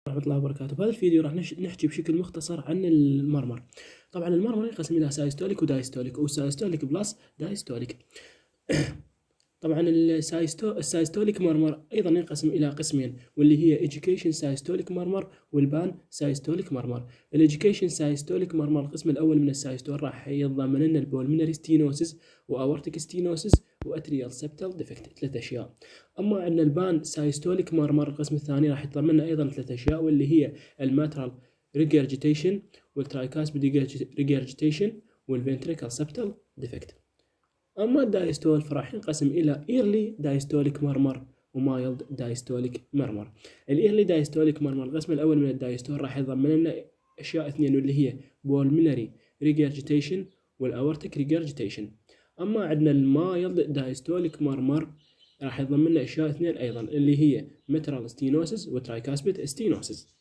ورحمة الله وبركاته. بهذا الفيديو راح نحكي بشكل مختصر عن المرمر. طبعا المرمر ينقسم إلى سايستوليك ودايستوليك، وسايستوليك بلس دايستوليك. طبعا السايستوليك مرمر أيضا ينقسم إلى قسمين، واللي هي education سايستوليك مرمر والبان سايستوليك مرمر. الeducation سايستوليك مرمر القسم الأول من السايستول راح يتضمن لنا البولمنري ستينوسيس وأورتيك ستينوسيس وأتريال سبتال ديفكت، 3 أشياء. أما عندنا البان سايستوليك مرمر القسم الثاني راح يتضمن لنا أيضا 3 أشياء، واللي هي الماترال ريجرجيتيشن والترايكاسبيد ريجرجيتيشن والفنتريكال سبتال ديفكت. أما الدايستول فراح ينقسم إلى إيرلي دايستوليك مرمر ومايلد دايستوليك مرمر. الإيرلي دايستوليك مرمر القسم الأول من الدايستول راح يضمن لنا أشياء 2، واللي هي بولمنري ريجرجيتيشن والأورتيك ريجرجيتيشن. أما عندنا المايلد دايستوليك مرمر راح يضمن لنا أشياء 2 أيضا، اللي هي مترال ستينوسيس وترايكاسبيد ستينوسيس.